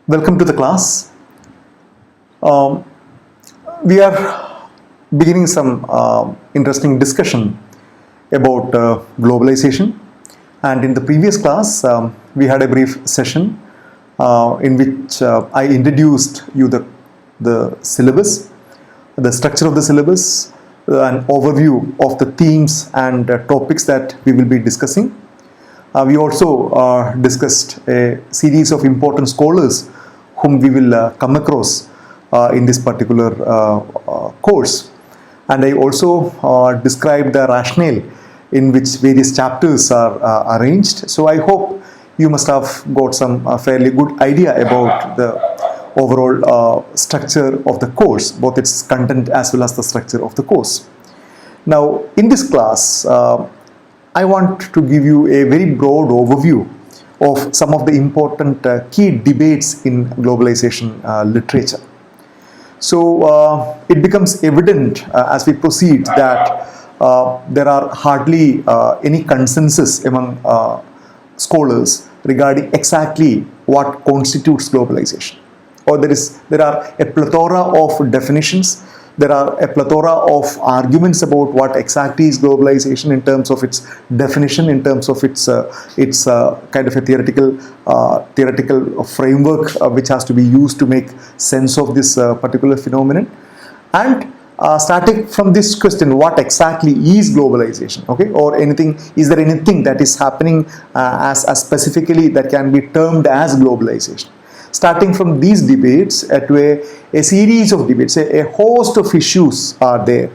Welcome to the class. Um, we are beginning some interesting discussion about globalization, and in the previous class we had a brief session in which I introduced you the syllabus, the structure of the syllabus, an overview of the themes and topics that we will be discussing. We also discussed a series of important scholars whom we will come across in this particular course. And I also described the rationale in which various chapters are arranged. So I hope you must have got some fairly good idea about the overall structure of the course, both its content as well as the structure of the course. Now, in this class, I want to give you a very broad overview of some of the important key debates in globalization literature. So it becomes evident as we proceed that there are hardly any consensus among scholars regarding exactly what constitutes globalization. Or there are a plethora of definitions. There are a plethora of arguments about what exactly is globalization in terms of its definition, in terms of its kind of a theoretical framework which has to be used to make sense of this particular phenomenon. And starting from this question, what exactly is globalization? Okay, or anything? Is there anything that is happening as specifically that can be termed as globalization? Starting from these debates to a series of debates, a host of issues are there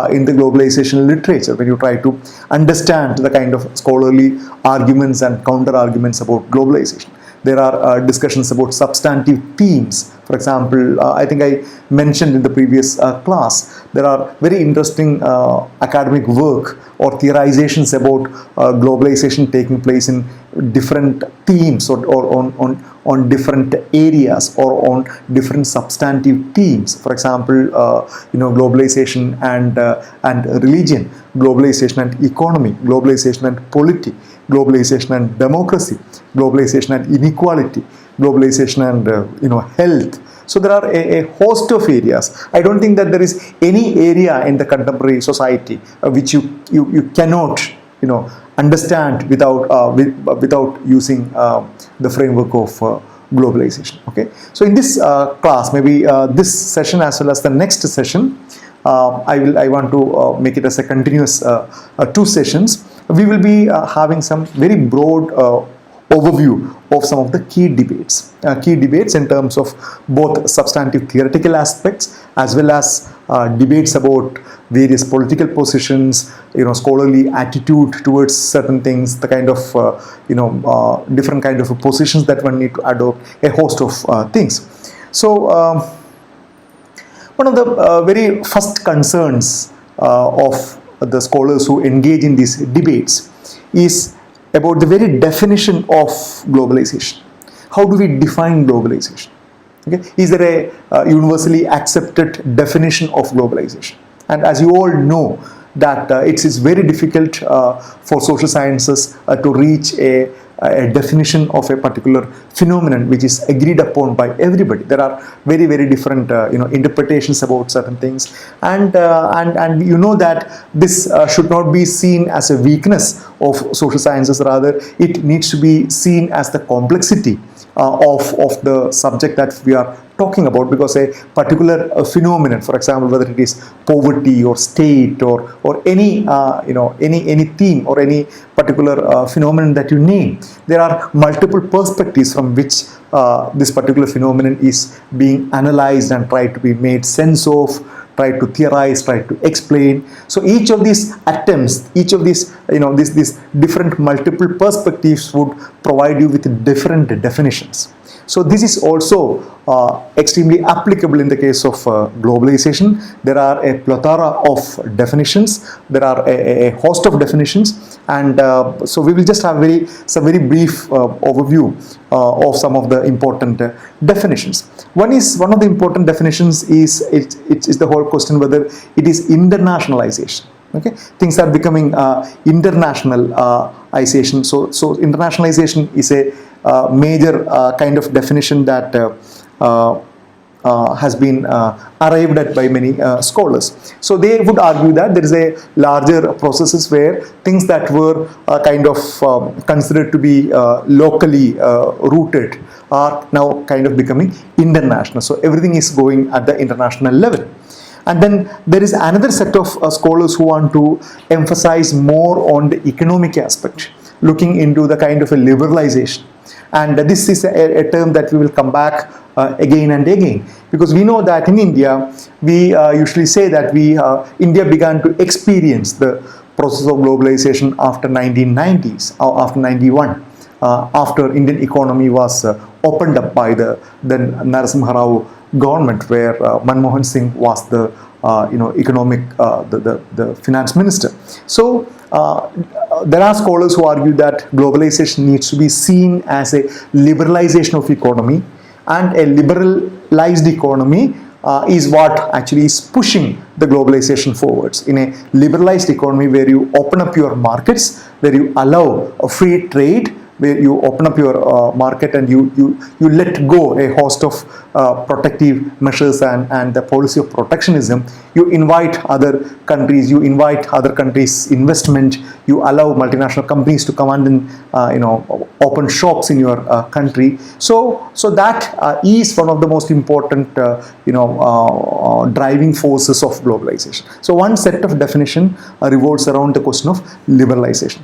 in the globalization literature when you try to understand the kind of scholarly arguments and counter arguments about globalization. There are discussions about substantive themes. For example, I think I mentioned in the previous class, there are very interesting academic work or theorizations about globalization taking place in different themes or on different areas or on different substantive themes. For example, globalization and religion, globalization and economy, globalization and polity, globalization and democracy, globalization and inequality, globalization and health. So there are a host of areas. I don't think that there is any area in the contemporary society which you cannot understand without using the framework of globalization. Okay, so in this class, maybe this session as well as the next session, I want to make it as a continuous 2 sessions. We will be having some very broad overview of some of the key debates in terms of both substantive theoretical aspects as well as debates about various political positions, scholarly attitude towards certain things, the kind of different kind of positions that one need to adopt, a host of things. So one of the very first concerns of the scholars who engage in these debates is about the very definition of globalization. How do we define globalization? Okay, is there a universally accepted definition of globalization? And as you all know, that it is very difficult for social sciences to reach a definition of a particular phenomenon which is agreed upon by everybody. There are very, very different interpretations about certain things, and that this should not be seen as a weakness of social sciences. Rather, it needs to be seen as the complexity of the subject that we are talking about, because a particular phenomenon, for example, whether it is poverty or state or any any theme or any particular phenomenon that you name, there are multiple perspectives from which this particular phenomenon is being analyzed and tried to be made sense of, try to theorize, try to explain. So each of these attempts, each of these these different multiple perspectives would provide you with different definitions. So this is also extremely applicable in the case of globalization. There are a plethora of definitions. There are a host of definitions, and so we will just have some very brief overview of some of the important definitions. One of the important definitions is the whole question whether it is internationalization. Okay, things are becoming internationalization. So internationalization is major kind of definition that has been arrived at by many scholars. So they would argue that there is a larger processes where things that were kind of considered to be locally rooted are now kind of becoming international. So everything is going at the international level. And then there is another set of scholars who want to emphasize more on the economic aspect, looking into the kind of a liberalization. And this is a term that we will come back again and again, because we know that in India, we usually say that India began to experience the process of globalization after 1990s, or after 91, after Indian economy was opened up by the then Narasimha Rao government, where Manmohan Singh was the economic the finance minister. So there are scholars who argue that globalization needs to be seen as a liberalization of economy, and a liberalized economy is what actually is pushing the globalization forwards. In a liberalized economy where you open up your markets, where you allow a free trade, where you open up your market and you let go a host of protective measures and the policy of protectionism, you invite other countries, you invite other countries' investment, you allow multinational companies to come and open shops in your country. So that is one of the most important driving forces of globalization. So one set of definition revolves around the question of liberalization.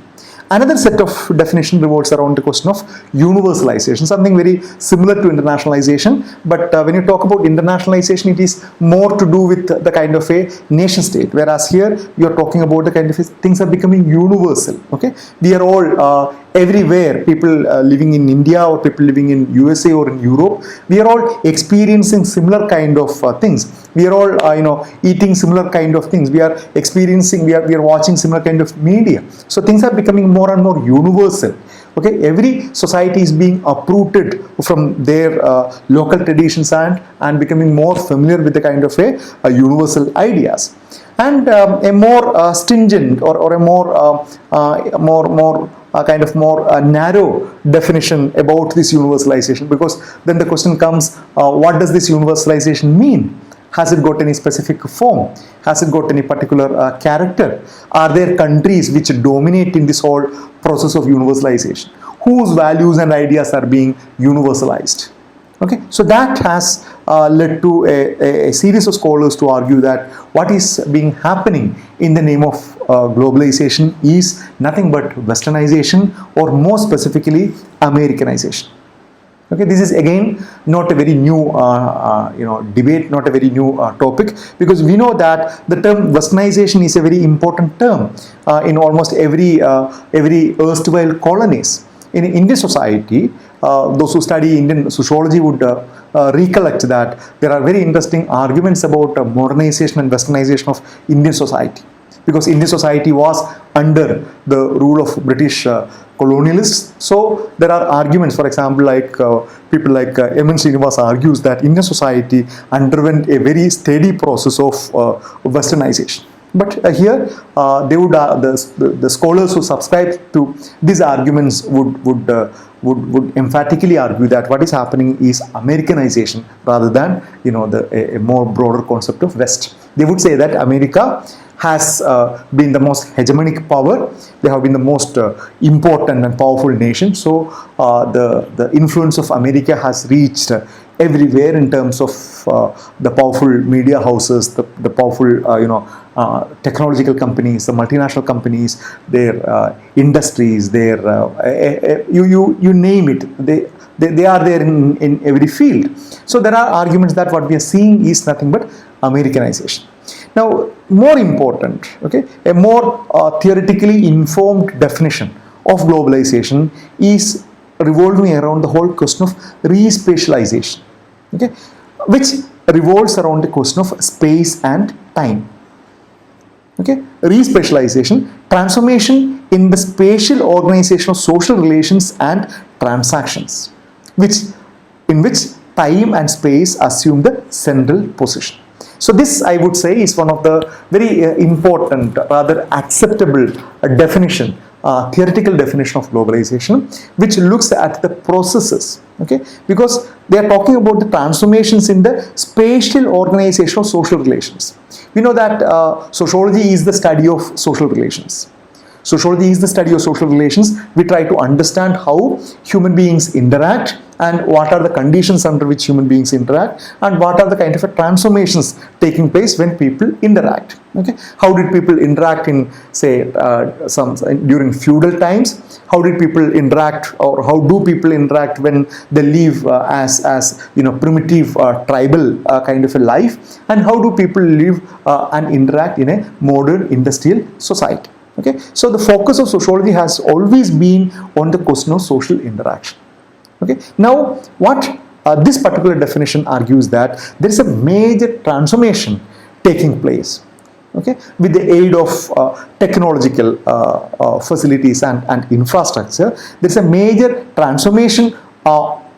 Another set of definition revolves around the question of universalization, something very similar to internationalization. But when you talk about internationalization, it is more to do with the kind of a nation state, whereas here you are talking about the kind of things are becoming universal. Okay, we are all everywhere, people living in India or people living in USA or in Europe, we are all experiencing similar kind of things. We are all eating similar kind of things. We are experiencing, we are watching similar kind of media. So things are becoming more and more universal. Okay, every society is being uprooted from their local traditions and becoming more familiar with the kind of a universal ideas. And a more stringent or a more narrow definition about this universalization, because then the question comes, what does this universalization mean? Has it got any specific form? Has it got any particular character? Are there countries which dominate in this whole process of universalization? Whose values and ideas are being universalized? Okay, so that has led to a series of scholars to argue that what is being happening in the name of globalization is nothing but westernization, or more specifically Americanization. Okay, this is again not a very new debate, not a very new topic, because we know that the term westernization is a very important term in almost every erstwhile colonies. In Indian society, those who study Indian sociology would recollect that there are very interesting arguments about modernization and westernization of Indian society, because Indian society was under the rule of British colonialists. So there are arguments, for example, like people like M.N. Srinivas argues that Indian society underwent a very steady process of westernization. But here they would the scholars who subscribe to these arguments would emphatically argue that what is happening is Americanization rather than a more broader concept of West. They would say that America has been the most hegemonic power. They have been the most important and powerful nation. So the influence of America has reached everywhere in terms of the powerful media houses, the powerful technological companies, the multinational companies, their industries, their you name it, they are there in every field. So there are arguments that what we are seeing is nothing but Americanization. Now, more important, okay, a more theoretically informed definition of globalization is revolving around the whole question of respatialization, okay, which revolves around the question of space and time. Okay, respatialization, transformation in the spatial organization of social relations and transactions, in which time and space assume the central position. So this, I would say, is one of the very important, rather acceptable definition theoretical definition of globalization, which looks at the processes, okay, because they are talking about the transformations in the spatial organization of social relations. We know that sociology is the study of social relations. Sociology is the study of social relations. We try to understand how human beings interact and what are the conditions under which human beings interact and what are the kind of transformations taking place when people interact. Okay, how did people interact in, say, during feudal times? How did people interact, or how do people interact when they live as primitive tribal kind of a life? And how do people live and interact in a modern industrial society? Okay, so the focus of sociology has always been on the question of social interaction. Okay, now what this particular definition argues that there is a major transformation taking place, okay, with the aid of technological facilities and infrastructure. There is a major transformation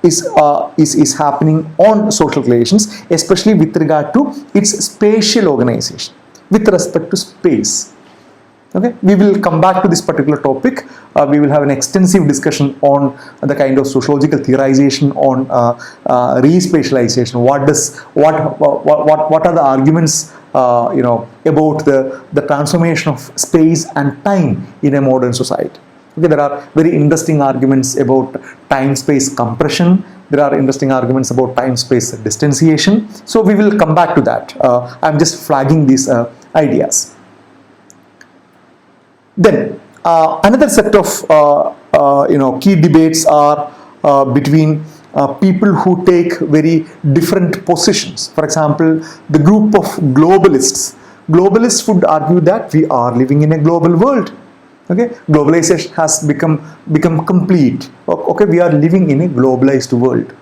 is happening on social relations, especially with regard to its spatial organization, with respect to space. Okay, we will come back to this particular topic. We will have an extensive discussion on the kind of sociological theorization on respatialization. What are the arguments about the transformation of space and time in a modern society? Okay, there are very interesting arguments about time-space compression. There are interesting arguments about time-space distanciation. So we will come back to that. I'm just flagging these ideas. Then another set of key debates are between people who take very different positions. For example, the group of globalists. Globalists would argue that we are living in a global world. Okay, globalization has become complete. Okay, we are living in a globalized world.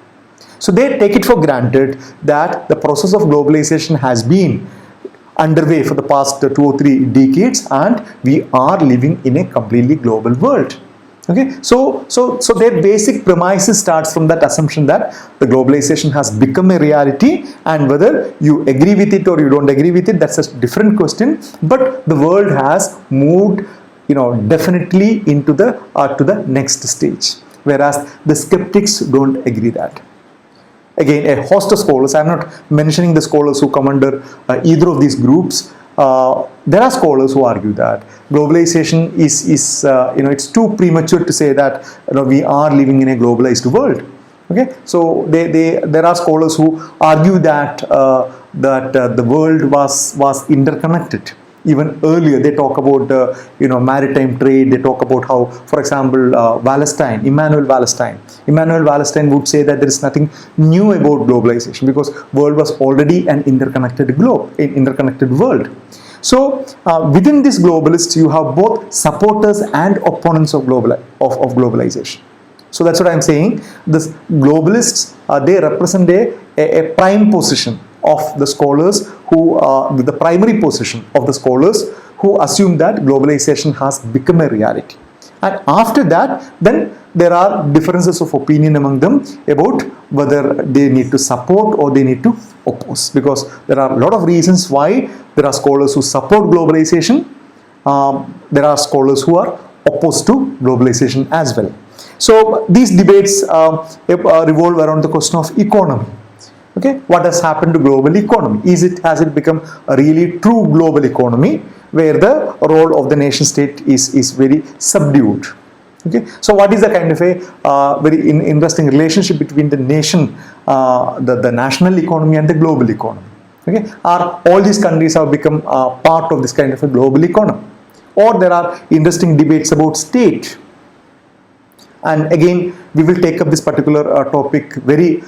So they take it for granted that the process of globalization has been underway for the past 2 or 3 decades, and we are living in a completely global world. Okay, so their basic premises starts from that assumption that the globalization has become a reality, and whether you agree with it or you don't agree with it, that's a different question. But the world has moved, definitely into to the next stage, whereas the skeptics don't agree that. Again, a host of scholars, I'm not mentioning the scholars who come under either of these groups. There are scholars who argue that globalization is it's too premature to say that we are living in a globalized world. Okay, so there are scholars who argue that the world was interconnected. Even earlier, they talk about maritime trade. They talk about how, for example, Immanuel Wallerstein would say that there is nothing new about globalization because world was already an interconnected world. So within this globalists, you have both supporters and opponents of globalization. So that's what I'm saying. This globalists, they represent a prime position of the scholars the primary position of the scholars who assume that globalization has become a reality. And after that, then there are differences of opinion among them about whether they need to support or they need to oppose, because there are a lot of reasons why there are scholars who support globalization. There are scholars who are opposed to globalization as well. So these debates revolve around the question of economy. Okay, what has happened to global economy? Has it become a really true global economy where the role of the nation state is very subdued? Okay, so what is the kind of a very interesting relationship between the nation, the national economy and the global economy? Okay, are all these countries have become part of this kind of a global economy? Or there are interesting debates about state. And again, we will take up this particular topic very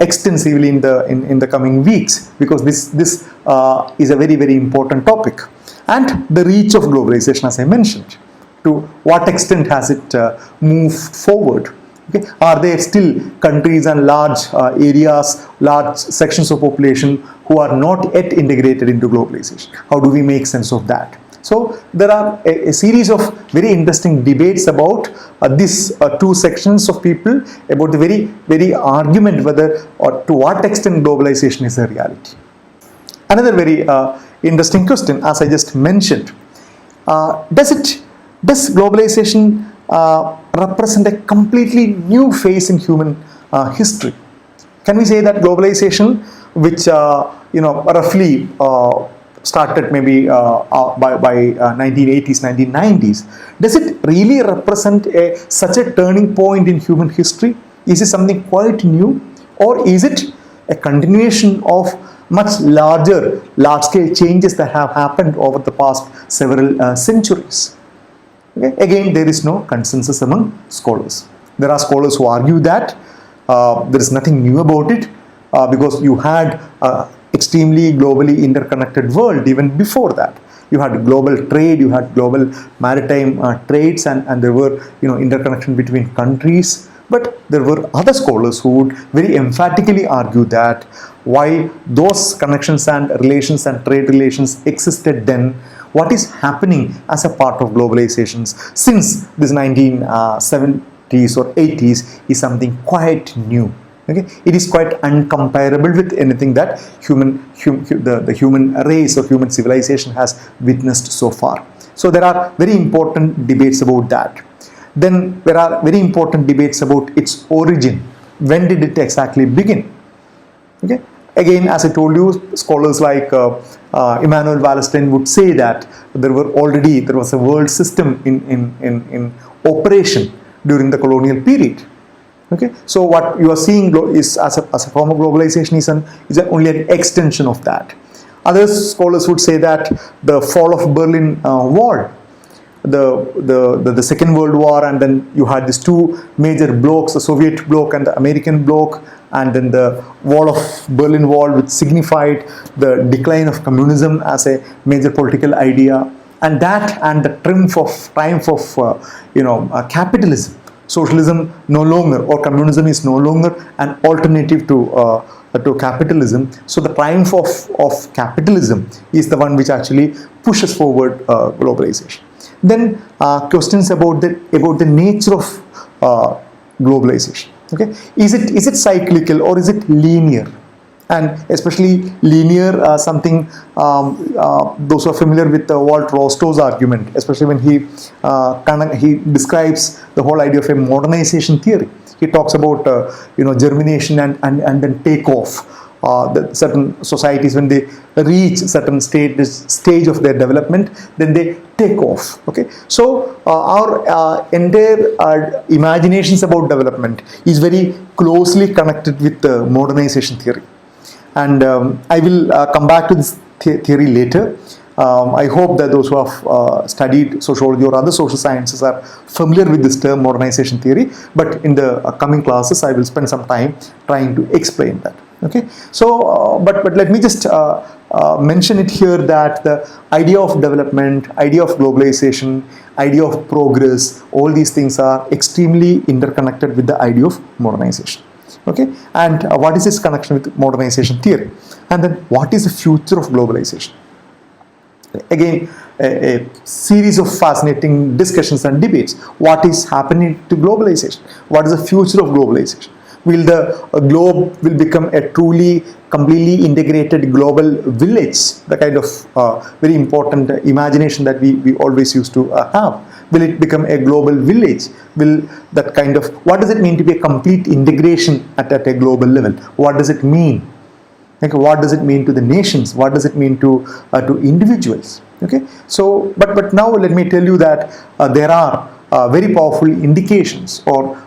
extensively in the coming weeks, because this is a very, very important topic. And the reach of globalization, as I mentioned, to what extent has it moved forward? Okay? Are there still countries and large areas, large sections of population who are not yet integrated into globalization? How do we make sense of that? So there are a series of very interesting debates about these two sections of people, about the very, very argument whether or to what extent globalization is a reality. Another very interesting question, as I just mentioned, does it Does globalization represent a completely new phase in human history? Can we say that globalization, which roughly started maybe by 1980s, 1990s, does it really represent such a turning point in human history? Is it something quite new, or is it a continuation of much large-scale changes that have happened over the past several centuries? Okay? Again, there is no consensus among scholars. There are scholars who argue that there is nothing new about it because you had extremely globally interconnected world even before that. You had global trade, you had global maritime trades, and there were interconnection between countries. But there were other scholars who would very emphatically argue that while those connections and relations and trade relations existed then, what is happening as a part of globalizations since this 1970s or 80s is something quite new. Okay, it is quite uncomparable with anything that the human race or human civilization has witnessed so far. So there are very important debates about that. Then there are very important debates about its origin. When did it exactly begin? Okay. Again, as I told you, scholars like Immanuel Wallerstein would say that there was a world system in operation during the colonial period. Okay, so what you are seeing is as a form of globalization is only an extension of that. Other scholars would say that the fall of Berlin Wall, the Second World War, and then you had these two major blocs, the Soviet bloc and the American bloc, and then the wall of Berlin Wall, which signified the decline of communism as a major political idea, and the triumph of capitalism. Socialism no longer, or communism is no longer an alternative to capitalism. So the triumph of capitalism is the one which actually pushes forward globalization. Then questions about the nature of globalization. Okay, is it cyclical or is it linear? And especially linear, something those who are familiar with Walt Rostow's argument, especially when he describes the whole idea of a modernization theory. He talks about germination and then takeoff. Certain societies, when they reach certain stage of their development, then they take off. Okay, so our entire imaginations about development is very closely connected with modernization theory. And I will come back to this theory later. I hope that those who have studied sociology or other social sciences are familiar with this term modernization theory, but in the coming classes I will spend some time trying to explain that. Okay, so but let me just mention it here that the idea of development, idea of globalization, idea of progress, all these things are extremely interconnected with the idea of modernization. Okay, and what is its connection with modernization theory, and then what is the future of globalization? Again, a series of fascinating discussions and debates. What is happening to globalization? What is the future of globalization? Will the globe will become a truly completely integrated global village, the kind of very important imagination that we always used to have? Will it become a global village? Will that kind of, what does it mean to be a complete integration at a global level? What does it mean? Okay, what does it mean to the nations? What does it mean to individuals? Okay, so but now let me tell you that there are very powerful indications, or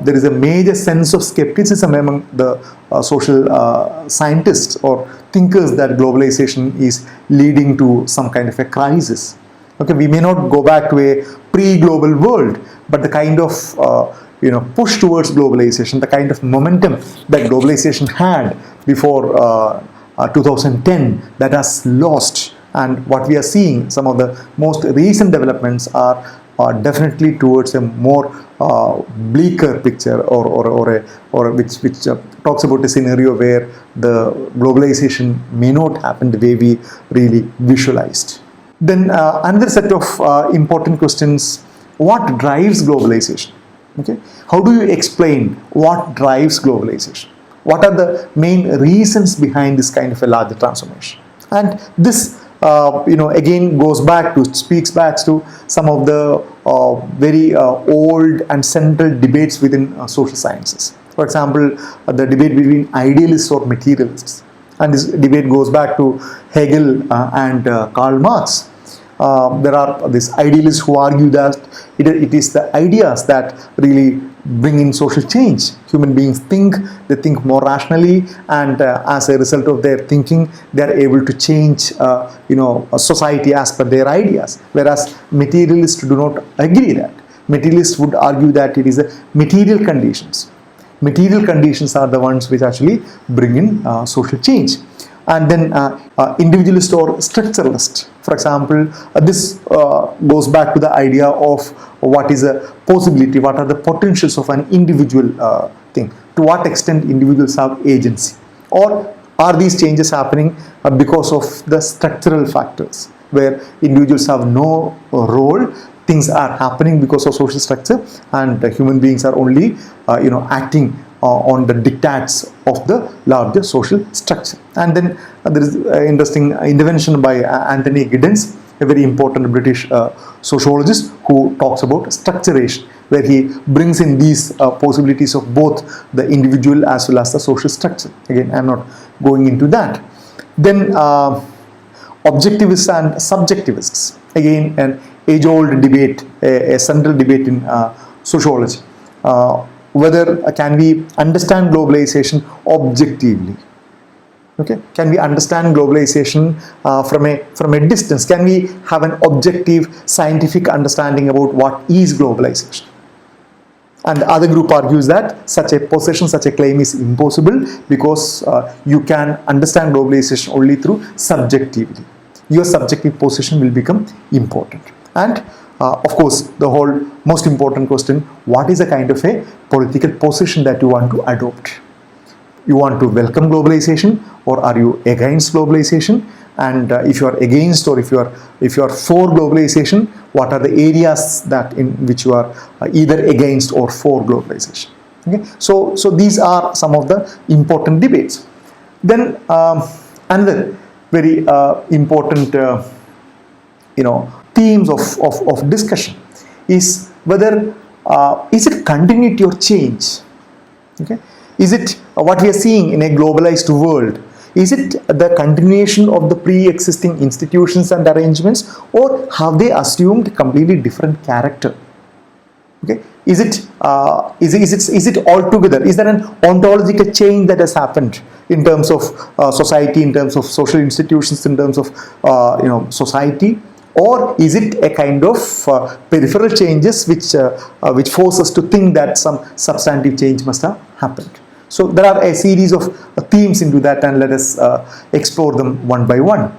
there is a major sense of skepticism among the social scientists or thinkers that globalization is leading to some kind of a crisis. Okay, we may not go back to a pre-global world, but the kind of push towards globalization, the kind of momentum that globalization had before 2010, that has lost. And what we are seeing, some of the most recent developments are definitely towards a more bleaker picture, or which talks about a scenario where the globalization may not happen the way we really visualized. Then another set of important questions: what drives globalization? Okay, how do you explain what drives globalization? What are the main reasons behind this kind of a larger transformation? And this again speaks back to some of the very old and central debates within social sciences. For example, the debate between idealists or materialists, and this debate goes back to Hegel and Karl Marx. There are these idealists who argue that it is the ideas that really bring in social change. Human beings they think more rationally, and as a result of their thinking, they are able to change, a society as per their ideas. Whereas materialists do not agree that. Materialists would argue that it is the material conditions. Material conditions are the ones which actually bring in social change. And then individualist or structuralist. For example, this goes back to the idea of what is a possibility, what are the potentials of an individual thing, to what extent individuals have agency, or are these changes happening because of the structural factors, where individuals have no role, things are happening because of social structure, and human beings are only acting on the diktats of the larger social structure. And then there is an interesting intervention by Anthony Giddens, a very important British sociologist, who talks about structuration, where he brings in these possibilities of both the individual as well as the social structure. Again, I am not going into that. Then objectivists and subjectivists, again an age-old debate, a central debate in sociology. Whether can we understand globalization objectively? Okay, can we understand globalization from a distance? Can we have an objective scientific understanding about what is globalization? And the other group argues that such a claim is impossible, because you can understand globalization only through subjectivity. Your subjective position will become important. And of course, the whole most important question: what is the kind of a political position that you want to adopt? You want to welcome globalization, or are you against globalization? And if you are against, or if you are for globalization, what are the areas that in which you are either against or for globalization? Okay, so these are some of the important debates. Then another very important themes of discussion is whether is it continuity or change? Okay, is it what we are seeing in a globalized world? Is it the continuation of the pre-existing institutions and arrangements, or have they assumed completely different character? Okay, is it altogether? Is there an ontological change that has happened in terms of society, in terms of social institutions, in terms of society? Or is it a kind of peripheral changes which force us to think that some substantive change must have happened? So there are a series of themes into that, and let us explore them one by one.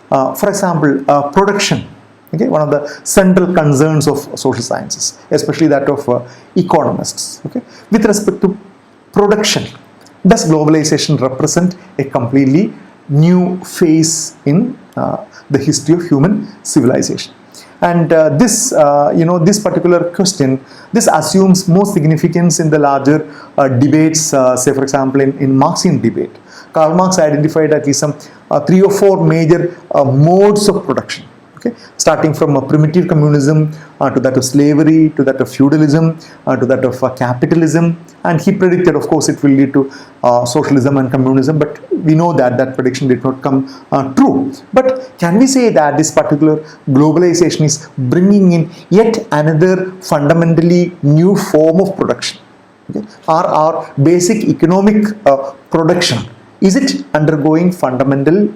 For example, production. Okay, one of the central concerns of social sciences, especially that of economists. Okay, with respect to production, does globalization represent a completely new phase in the history of human civilization? And this particular question, this assumes more significance in the larger debates. Say, for example, in Marxian debate, Karl Marx identified at least some 3 or 4 major modes of production. Okay, starting from primitive communism to that of slavery, to that of feudalism, to that of capitalism, and he predicted, of course, it will lead to socialism and communism, but we know that that prediction did not come true. But can we say that this particular globalization is bringing in yet another fundamentally new form of production? Okay? Our basic economic production, is it undergoing fundamental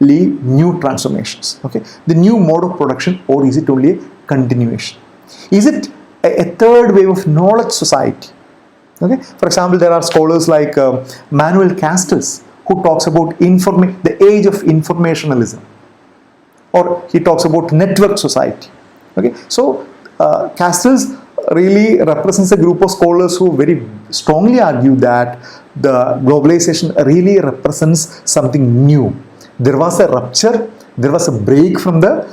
new transformations? Okay, the new mode of production, or is it only a continuation? Is it a third wave of knowledge society? Okay, for example, there are scholars like Manuel Castells, who talks about the age of informationalism, or he talks about network society. Okay, so Castells really represents a group of scholars who very strongly argue that the globalization really represents something new. There was a rupture, there was a break from the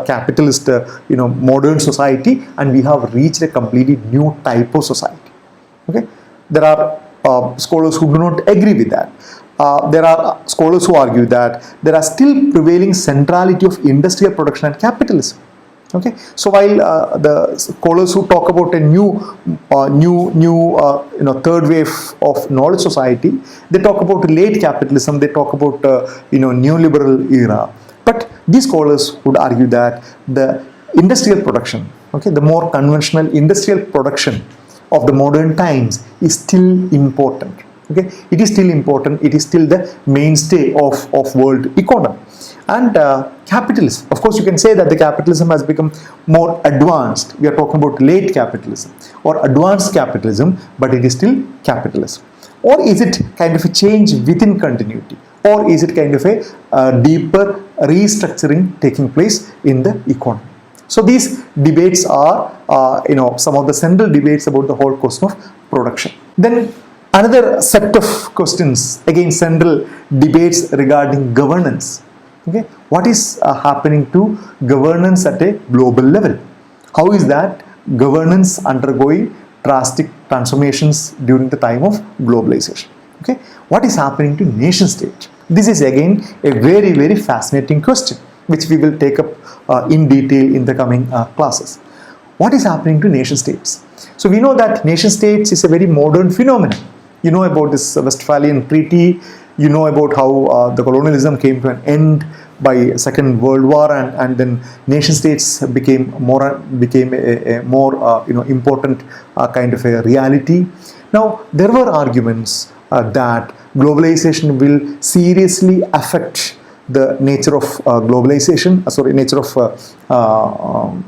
capitalist modern society, and we have reached a completely new type of society. Okay, there are scholars who do not agree with that. there are scholars who argue that there are still prevailing centrality of industrial production and capitalism. Okay, so while the scholars who talk about a new third wave of knowledge society, they talk about late capitalism, they talk about neoliberal era. But these scholars would argue that the industrial production, okay, the more conventional industrial production of the modern times is still important. Okay, it is still important. It is still the mainstay of world economy. And capitalism, of course, you can say that the capitalism has become more advanced. We are talking about late capitalism or advanced capitalism, but it is still capitalism. Or is it kind of a change within continuity? Or is it kind of a deeper restructuring taking place in the economy? So these debates are, some of the central debates about the whole question of production. Then another set of questions, again central debates regarding governance. Okay, what is happening to governance at a global level? How is that governance undergoing drastic transformations during the time of globalization? Okay, what is happening to nation state? This is again a very, very fascinating question, which we will take up in detail in the coming classes. What is happening to nation states? So we know that nation states is a very modern phenomenon. You know about this Westphalian Treaty. You know about how the colonialism came to an end by Second World War, and then nation states became a more important kind of a reality. Now there were arguments that globalization will seriously affect the nature of nature of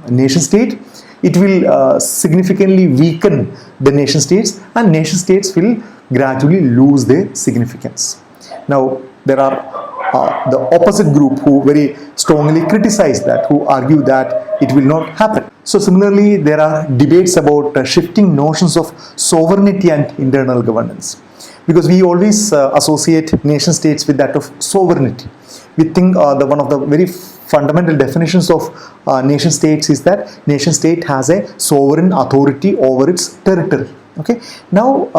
nation state. It will significantly weaken the nation states, and nation states will gradually lose their significance. Now there are the opposite group who very strongly criticize that, who argue that it will not happen. So similarly, there are debates about shifting notions of sovereignty and internal governance, because we always associate nation states with that of sovereignty. We think one of the very fundamental definitions of nation states is that nation state has a sovereign authority over its territory. Okay. Now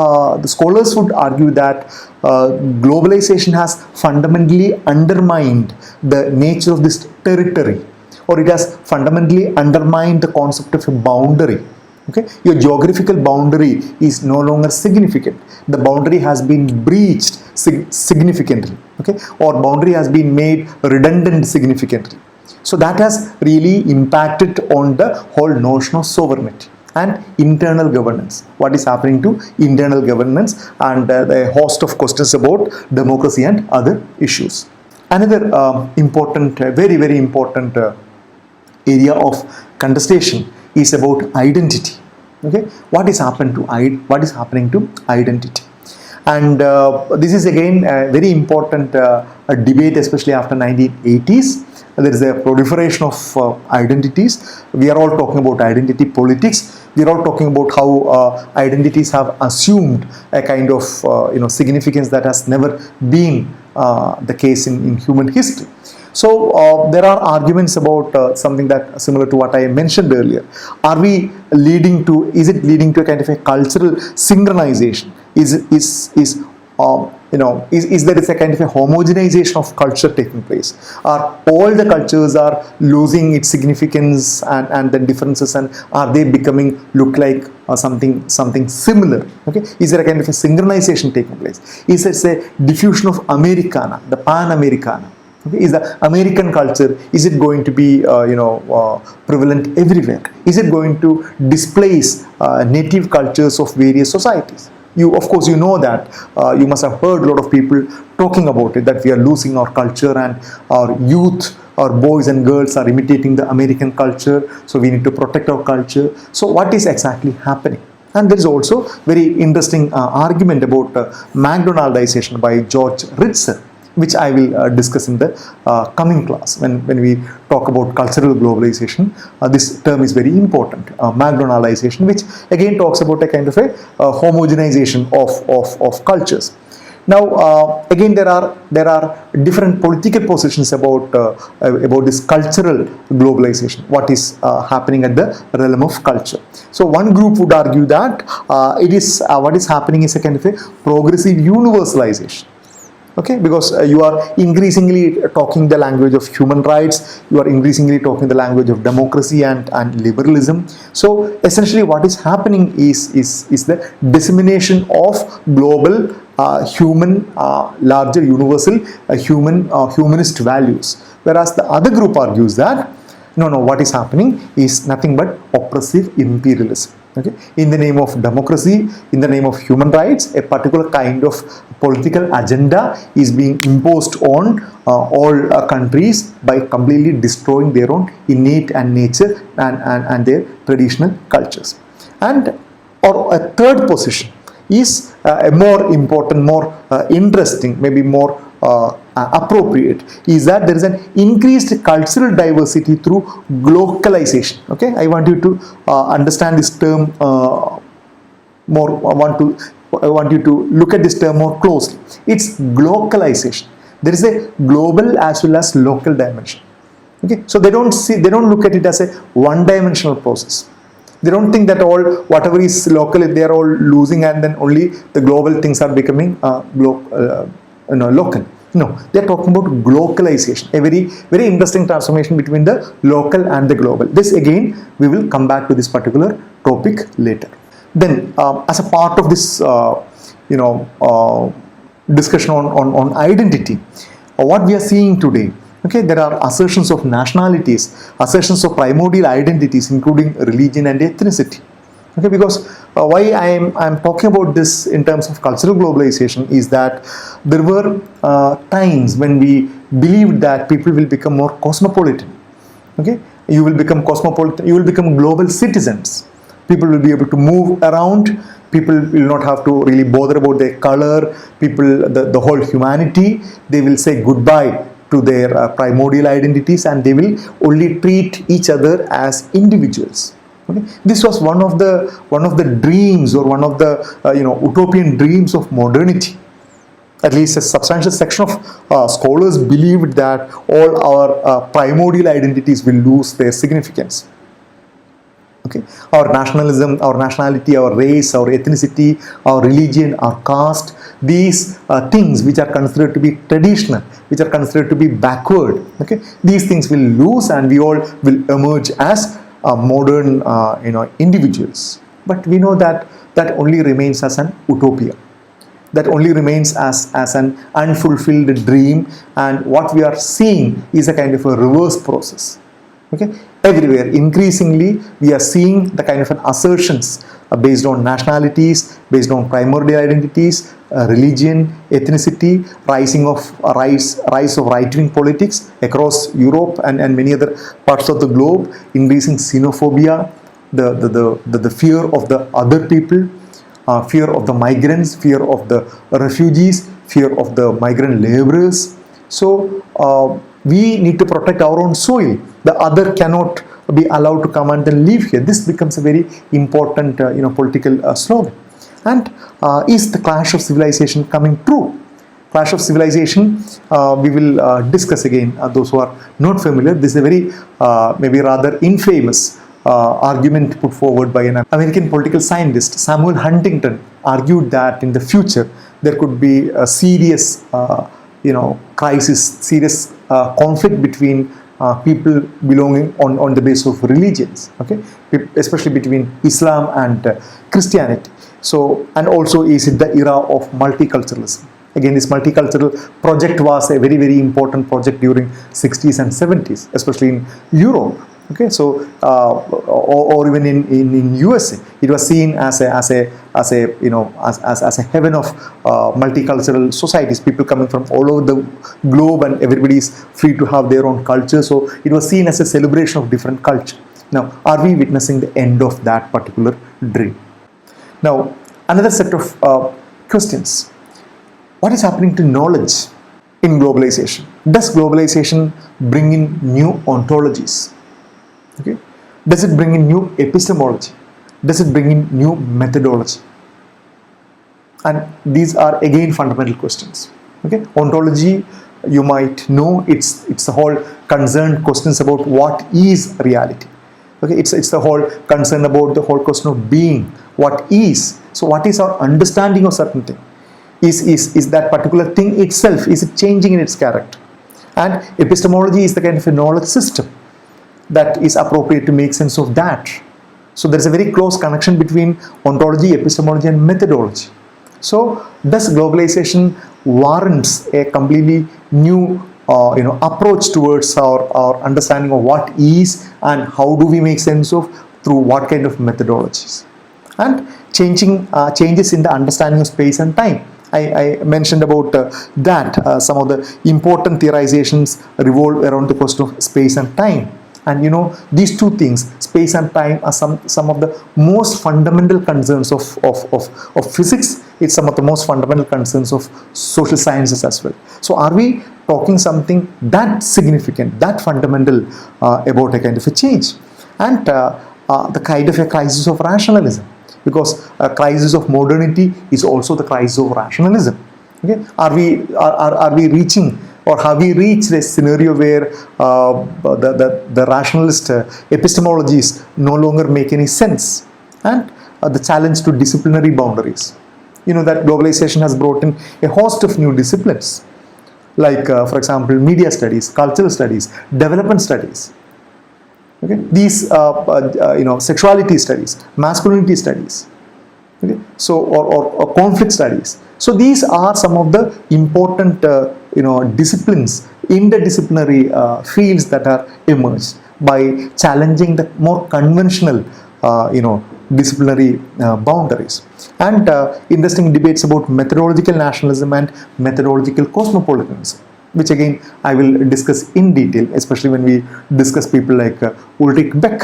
the scholars would argue that globalization has fundamentally undermined the nature of this territory, or it has fundamentally undermined the concept of a boundary. Okay, your geographical boundary is no longer significant. The boundary has been breached significantly. Okay, or boundary has been made redundant significantly. So that has really impacted on the whole notion of sovereignty and internal governance. What is happening to internal governance, and a host of questions about democracy and other issues. Another important, very, very important area of contestation is about identity. Okay, what is happening to identity? And this is again a very important debate, especially after 1980s. There is a proliferation of identities. We are all talking about identity politics. We are all talking about how identities have assumed a kind of significance that has never been the case in human history. So there are arguments about something that similar to what I mentioned earlier. Is it leading to a kind of a cultural synchronization? Is there a kind of a homogenization of culture taking place? Are all the cultures are losing its significance and the differences, and are they becoming look like something similar? Okay, is there a kind of a synchronization taking place? Is there a diffusion of Americana, the Pan-Americana? Okay, is the American culture, is it going to be prevalent everywhere? Is it going to displace native cultures of various societies? Of course you know that you must have heard a lot of people talking about it, that we are losing our culture, and our youth, our boys and girls are imitating the American culture, so we need to protect our culture. So what is exactly happening? And there is also very interesting argument about McDonaldization by George Ritzer, which I will discuss in the coming class when we talk about cultural globalization. This term is very important, McDonaldization, which again talks about a kind of a homogenization of cultures. Now again there are different political positions about this cultural globalization, what is happening at the realm of culture. So one group would argue that what is happening is a kind of a progressive universalization. Okay, because you are increasingly talking the language of human rights, you are increasingly talking the language of democracy and liberalism. So essentially what is happening is the dissemination of global human larger universal humanist values, whereas the other group argues that no, what is happening is nothing but oppressive imperialism. Okay, in the name of democracy, in the name of human rights, a particular kind of political agenda is being imposed on all countries by completely destroying their own innate and nature and their traditional cultures. And or a third position is a more important, more interesting, maybe more appropriate, is that there is an increased cultural diversity through globalization. Okay, I want you to understand this term more. I want you to look at this term more closely. It's globalization. There is a global as well as local dimension. Okay, so they don't look at it as a one-dimensional process. They don't think that all whatever is local, they are all losing, and then only the global things are becoming local. No, they are talking about globalization, a very interesting transformation between the local and the global. This again, we will come back to this particular topic later. Then, as a part of this, discussion on identity, what we are seeing today. Okay, there are assertions of nationalities, assertions of primordial identities, including religion and ethnicity. Okay, because why I'm talking about this in terms of cultural globalization is that there were times when we believed that people will become more cosmopolitan. Okay, you will become cosmopolitan, you will become global citizens. People will be able to move around. People will not have to really bother about their color. People, the whole humanity, they will say goodbye to their primordial identities, and they will only treat each other as individuals. Okay? This was one of the dreams, or one of the utopian dreams of modernity. At least a substantial section of scholars believed that all our primordial identities will lose their significance. Okay, our nationalism, our nationality, our race, our ethnicity, our religion, our caste, these things which are considered to be traditional, which are considered to be backward, okay, these things will lose, and we all will emerge as modern individuals. But we know that that only remains as an utopia, that only remains as an unfulfilled dream, and what we are seeing is a kind of a reverse process. Okay, everywhere increasingly we are seeing the kind of an assertions based on nationalities, based on primordial identities, religion, ethnicity, rise of right-wing politics across Europe and many other parts of the globe, increasing xenophobia, the fear of the other people, fear of the migrants, fear of the refugees, fear of the migrant laborers. So we need to protect our own soil. The other cannot be allowed to come and then live here. This becomes a very important political slogan. And is the clash of civilization coming true? Clash of civilization, we will discuss again. Those who are not familiar, this is a very maybe rather infamous argument put forward by an American political scientist. Samuel Huntington argued that in the future there could be a serious crisis, serious conflict between people belonging on the basis of religions, okay, especially between Islam and Christianity. So, and also is it the era of multiculturalism. Again, this multicultural project was a very important project during 60s and 70s, especially in Europe. Okay, so or even in USA, it was seen as a heaven of multicultural societies, people coming from all over the globe, and everybody is free to have their own culture. So it was seen as a celebration of different culture. Now, are we witnessing the end of that particular dream? Now, another set of questions: what is happening to knowledge in globalization? Does globalization bring in new ontologies? Okay. Does it bring in new epistemology? Does it bring in new methodology? And these are again fundamental questions. Okay, ontology, you might know, it's the whole concerned questions about what is reality. Okay, it's the whole concern about the whole question of being. What is? So what is our understanding of certain thing? Is that particular thing itself, is it changing in its character? And epistemology is the kind of a knowledge system that is appropriate to make sense of that. So there is a very close connection between ontology, epistemology, and methodology. So does globalization warrants a completely new approach towards our understanding of what is and how do we make sense of through what kind of methodologies? And changes in the understanding of space and time. I mentioned about that. Some of the important theorizations revolve around the question of space and time. And these two things, space and time, are some of the most fundamental concerns of physics. It's some of the most fundamental concerns of social sciences as well. So are we talking something that significant, that fundamental about a kind of a change? And the kind of a crisis of rationalism, because a crisis of modernity is also the crisis of rationalism. Okay, are we reaching, or have we reached a scenario where the rationalist epistemologies no longer make any sense? And the challenge to disciplinary boundaries. That globalization has brought in a host of new disciplines, like for example, media studies, cultural studies, development studies. Okay, these sexuality studies, masculinity studies. Okay, so or conflict studies. So these are some of the important disciplines, interdisciplinary fields that are emerged by challenging the more conventional disciplinary boundaries. And interesting debates about methodological nationalism and methodological cosmopolitanism, which again I will discuss in detail, especially when we discuss people like Ulrich Beck.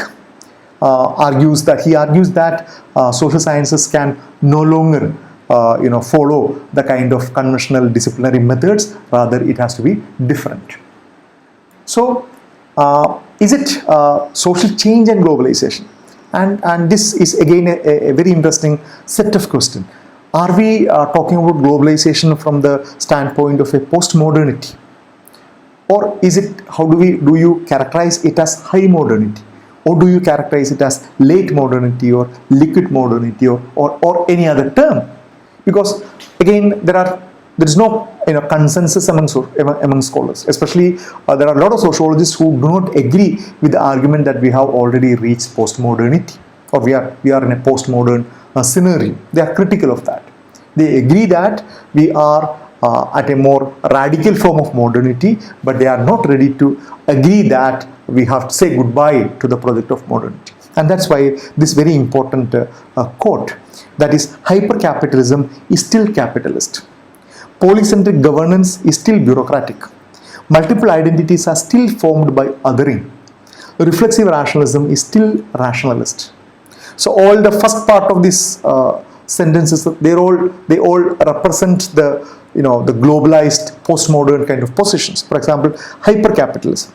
Argues that social sciences can no longer follow the kind of conventional disciplinary methods. Rather, it has to be different. So, is it social change and globalization? And this is again a very interesting set of questions. Are we talking about globalization from the standpoint of a postmodernity, or is it, do you characterize it as high modernity, or do you characterize it as late modernity or liquid modernity or any other term? Because again, there is no consensus among scholars. Especially there are a lot of sociologists who do not agree with the argument that we have already reached postmodernity, or we are in a postmodern scenario. They are critical of that. They agree that we are at a more radical form of modernity, but they are not ready to agree that we have to say goodbye to the project of modernity. And that's why this very important quote, that is, hyper-capitalism is still capitalist. Polycentric governance is still bureaucratic. Multiple identities are still formed by othering. Reflexive rationalism is still rationalist. So all the first part of this sentences, they all represent the globalized postmodern kind of positions. For example, hyper-capitalism.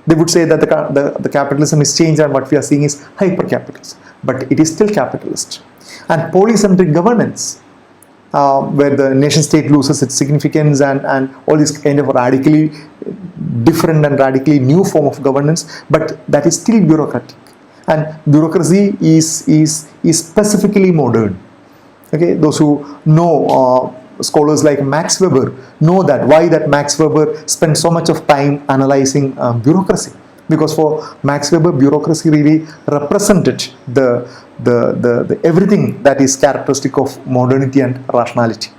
They would say that the capitalism is changed and what we are seeing is hyper-capitalism, but it is still capitalist. And polycentric governance, where the nation state loses its significance and all this kind of radically different and radically new form of governance, but that is still bureaucratic. And bureaucracy is specifically modern. Okay, those who know scholars like Max Weber know that why that Max Weber spent so much of time analyzing bureaucracy, because for Max Weber, bureaucracy really represented the everything that is characteristic of modernity and rationality.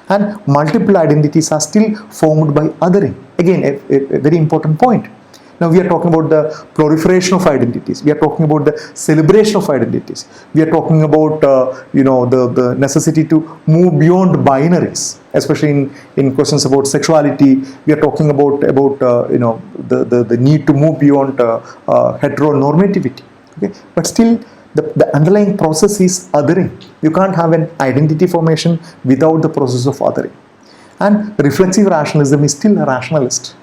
And multiple identities are still formed by othering. Again, a very important point. Now we are talking about the proliferation of identities. We are talking about the celebration of identities. We are talking about the necessity to move beyond binaries, especially in questions about sexuality. We are talking about the need to move beyond heteronormativity. Okay, but still the underlying process is othering. You can't have an identity formation without the process of othering. And reflexive rationalism is still a rationalist.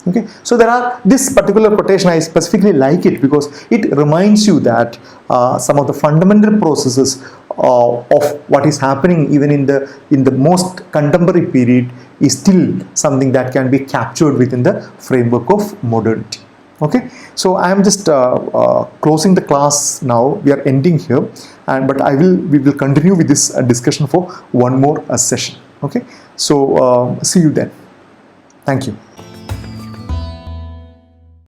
Okay, so there are this particular quotation, I specifically like it because it reminds you that some of the fundamental processes of what is happening even in the most contemporary period is still something that can be captured within the framework of modernity. Okay, so I am just closing the class now. We are ending here, but we will continue with this discussion for one more session. Okay, so see you then. Thank you.